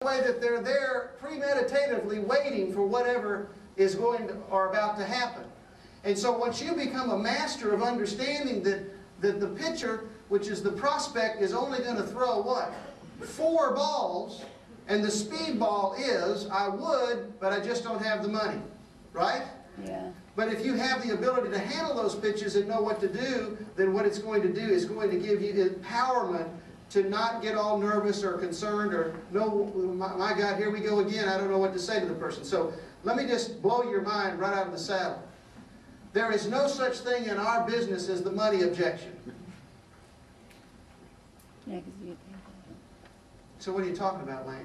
way that they're there premeditatively waiting for whatever is going to, or about to happen. And so once you become a master of understanding that the pitcher, which is the prospect, is only going to throw what? 4 balls, and the speed ball is, I would, but I just don't have the money. Right? Yeah. But if you have the ability to handle those pitches and know what to do, then what it's going to do is going to give you empowerment to not get all nervous or concerned or, no, my God, here we go again, I don't know what to say to the person. So let me just blow your mind right out of the saddle. There is no such thing in our business as the money objection. Yeah, 'cause you So what are you talking about, Lane?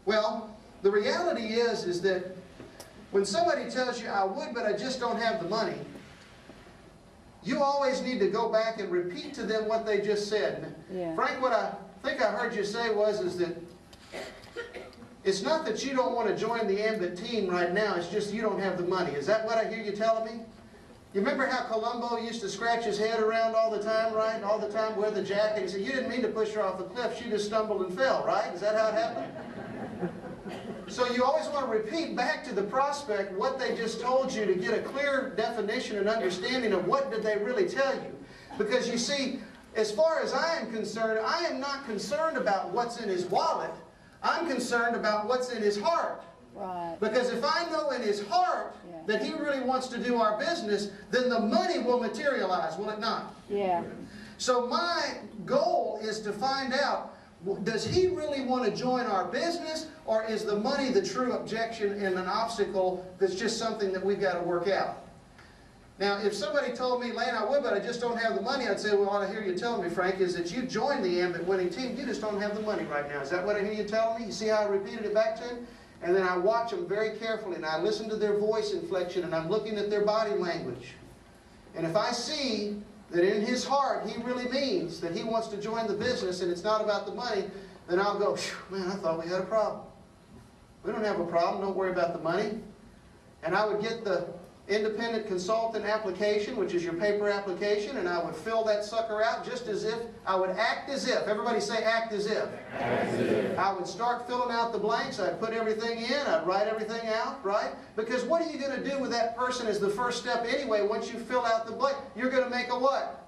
Well, the reality is that when somebody tells you, I would, but I just don't have the money, you always need to go back and repeat to them what they just said. Yeah. Frank, what I think I heard you say is that it's not that you don't want to join the Ambit team right now, it's just you don't have the money. Is that what I hear you telling me? You remember how Columbo used to scratch his head around all the time, right? All the time, wear the jacket. He said, you didn't mean to push her off the cliff, she just stumbled and fell, right? Is that how it happened? So you always want to repeat back to the prospect what they just told you to get a clear definition and understanding of what did they really tell you. Because you see, as far as I am concerned, I am not concerned about what's in his wallet. I'm concerned about what's in his heart. Right. Because if I know in his heart that he really wants to do our business, then the money will materialize, will it not? Yeah. So my goal is to find out, does he really want to join our business, or is the money the true objection and an obstacle that's just something that we've got to work out? Now, if somebody told me, Lane, I would, but I just don't have the money, I'd say, well, what I hear you telling me, Frank, is that you joined the Ambit winning team, you just don't have the money right now. Is that what I hear you telling me? You see how I repeated it back to him? And then I watch them very carefully, and I listen to their voice inflection, and I'm looking at their body language. And if I see that in his heart he really means that he wants to join the business and it's not about the money, then I'll go, man, I thought we had a problem. We don't have a problem, don't worry about the money. And I would get the independent consultant application, which is your paper application, and I would fill that sucker out just as if, I would act as if. Everybody say act as if. Act as if. I would start filling out the blanks, I'd put everything in, I'd write everything out, right? Because what are you going to do with that person as the first step anyway once you fill out the blank? You're going to make a what?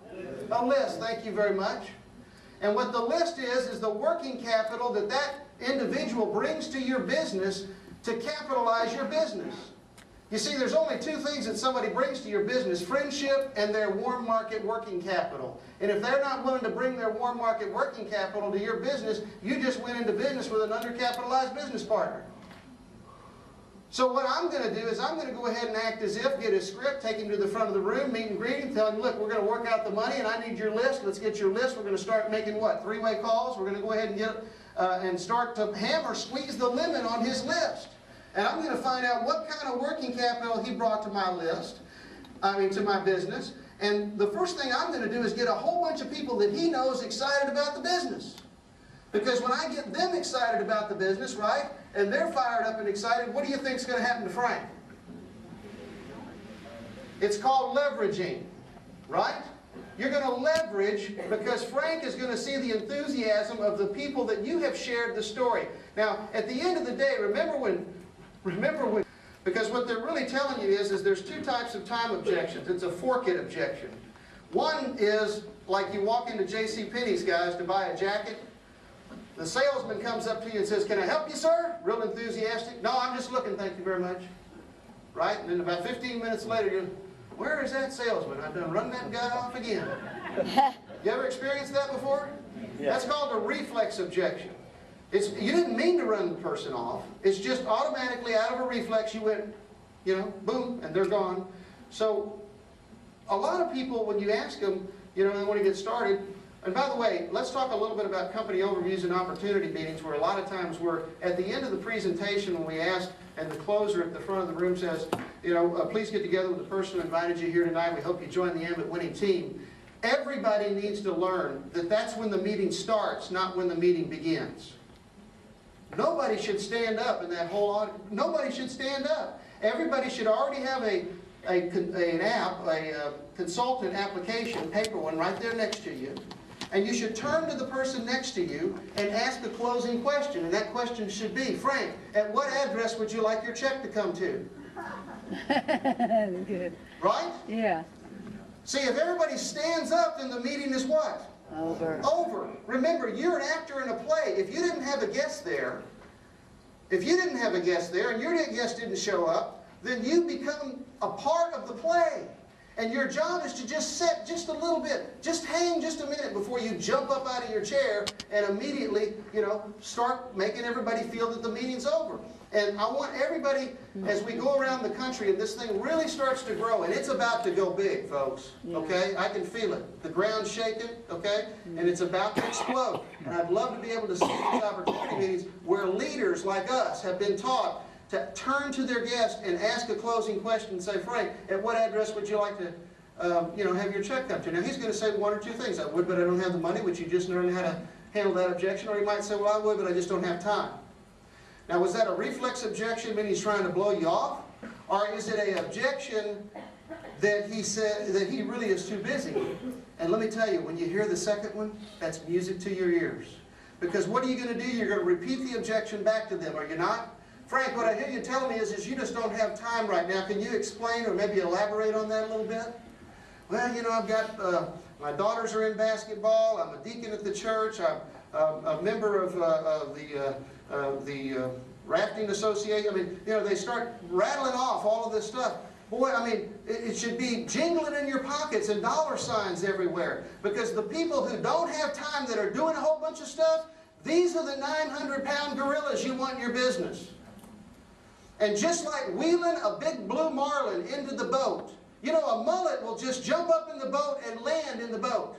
A list. Thank you very much. And what the list is the working capital that that individual brings to your business to capitalize your business. You see, there's only 2 things that somebody brings to your business: friendship and their warm market working capital. And if they're not willing to bring their warm market working capital to your business, you just went into business with an undercapitalized business partner. So what I'm going to do is I'm going to go ahead and act as if, get a script, take him to the front of the room, meet and greet him, tell him, look, we're going to work out the money and I need your list. Let's get your list. We're going to start making what? 3-way calls. We're going to go ahead and get and start to hammer, squeeze the limit on his list. And I'm going to find out what kind of working capital he brought to my list, to my business. And the first thing I'm going to do is get a whole bunch of people that he knows excited about the business. Because when I get them excited about the business, right, and they're fired up and excited, what do you think is going to happen to Frank? It's called leveraging, right? You're going to leverage because Frank is going to see the enthusiasm of the people that you have shared the story. Now, at the end of the day, remember when, because what they're really telling you is there's 2 types of time objections. It's a fork it objection. One is like you walk into JCPenney's, guys, to buy a jacket. The salesman comes up to you and says, can I help you, sir? Real enthusiastic. No, I'm just looking, thank you very much. Right? And then about 15 minutes later, you're, where is that salesman? I've done run that guy off again. You ever experienced that before? Yeah. That's called a reflex objection. You didn't mean to run the person off. It's just automatically out of a reflex you went, boom, and they're gone. So a lot of people, when you ask them, they want to get started. And by the way, let's talk a little bit about company overviews and opportunity meetings, where a lot of times we're at the end of the presentation when we ask, and the closer at the front of the room says, please get together with the person who invited you here tonight. We hope you join the Ambit winning team. Everybody needs to learn that that's when the meeting starts, not when the meeting begins. Nobody should stand up in that whole audience. Nobody should stand up. Everybody should already have a consultant application, paper one, right there next to you. And you should turn to the person next to you and ask a closing question. And that question should be, Frank, at what address would you like your check to come to? Good. Right? Yeah. See, if everybody stands up, then the meeting is what? Over. Over. Remember, you're an actor in a play. If you didn't have a guest there, and your guest didn't show up, then you become a part of the play. And your job is to just sit just a little bit, just hang just a minute before you jump up out of your chair and immediately, start making everybody feel that the meeting's over. And I want everybody, as we go around the country and this thing really starts to grow, and it's about to go big, folks, okay? I can feel it. The ground's shaking, okay? And it's about to explode. And I'd love to be able to see these opportunity meetings where leaders like us have been taught to turn to their guest and ask a closing question and say, Frank, at what address would you like to have your check come to? Now, he's going to say one or two things. I would, but I don't have the money. Would you just learn how to handle that objection? Or he might say, well, I would, but I just don't have time. Now, was that a reflex objection, meaning he's trying to blow you off? Or is it an objection that he said that he really is too busy? And let me tell you, when you hear the second one, that's music to your ears. Because what are you going to do? You're going to repeat the objection back to them, are you not? Frank, what I hear you telling me is you just don't have time right now. Can you explain or maybe elaborate on that a little bit? Well, I've got, my daughters are in basketball. I'm a deacon at the church. I'm a member of the rafting association. I mean, they start rattling off all of this stuff. Boy, I mean, it should be jingling in your pockets and dollar signs everywhere. Because the people who don't have time that are doing a whole bunch of stuff, these are the 900-pound gorillas you want in your business. And just like wheeling a big blue marlin into the boat, a mullet will just jump up in the boat and land in the boat.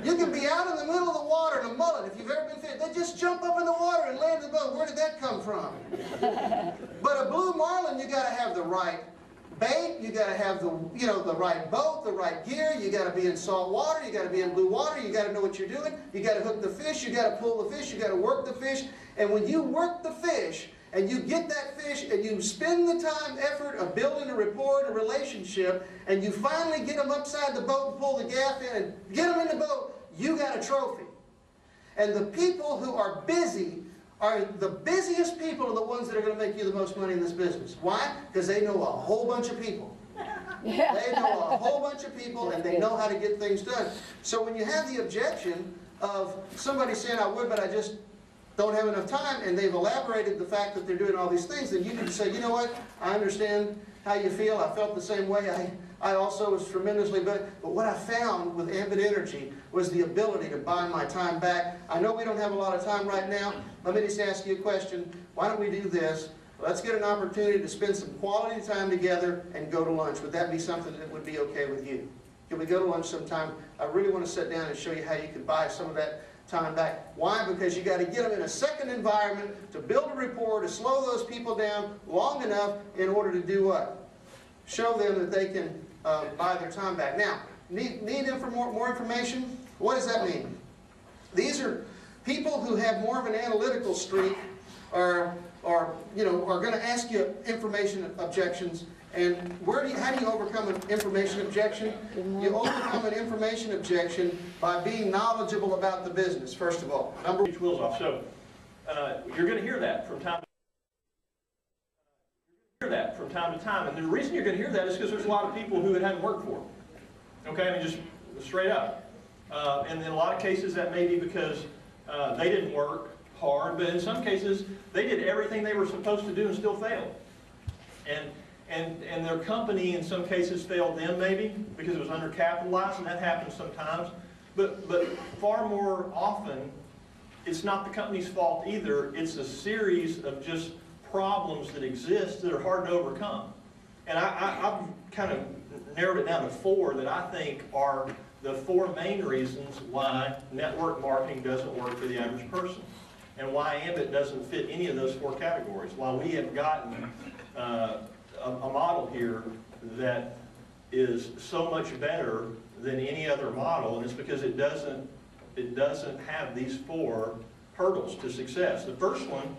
You can be out in the middle of the water in a mullet, if you've ever been fishing. They just jump up in the water and land in the boat. Where did that come from? But a blue marlin, you got to have the right bait, you got to have the right boat, the right gear, you got to be in salt water, you got to be in blue water, you got to know what you're doing, you got to hook the fish, you got to pull the fish, you got to work the fish. And when you work the fish, and you get that fish, and you spend the time, effort of building a rapport, a relationship, and you finally get them upside the boat and pull the gaff in and get them in the boat, you got a trophy. And the people who are busy are the busiest people are the ones that are going to make you the most money in this business. Why? Because they know a whole bunch of people. Yeah. They know a whole bunch of people, and they know how to get things done. So when you have the objection of somebody saying, I would, but I just don't have enough time, and they've elaborated the fact that they're doing all these things, then you need to say, you know what, I understand how you feel. I felt the same way. I also was tremendously, but what I found with Ambit Energy was the ability to buy my time back. I know we don't have a lot of time right now. Let me just ask you a question. Why don't we do this? Let's get an opportunity to spend some quality time together and go to lunch. Would that be something that would be okay with you? Can we go to lunch sometime? I really want to sit down and show you how you can buy some of that time back. Why? Because you got to get them in a second environment to build a rapport, to slow those people down long enough in order to do what? Show them that they can buy their time back. Now, need more information? What does that mean? These are people who have more of an analytical streak are going to ask you information objections. And how do you overcome an information objection? You overcome an information objection by being knowledgeable about the business, first of all. Each wheels off. So you're going to hear that from time to time. And the reason you're going to hear that is because there's a lot of people who it hadn't worked for. Okay, I mean, just straight up. And in a lot of cases that may be because they didn't work hard, but in some cases they did everything they were supposed to do and still failed. And their company in some cases failed them maybe because it was undercapitalized, and that happens sometimes. But far more often, it's not the company's fault either. It's a series of just problems that exist that are hard to overcome. And I've kind of narrowed it down to 4 that I think are the 4 main reasons why network marketing doesn't work for the average person, and why Ambit doesn't fit any of those 4 categories. Why we have gotten a model here that is so much better than any other model, and it's because it doesn't have these 4 hurdles to success. The first one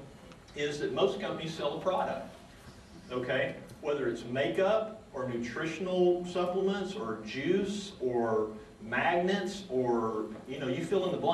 is that most companies sell a product, okay? Whether it's makeup, or nutritional supplements or juice or magnets or, you know, you fill in the blank.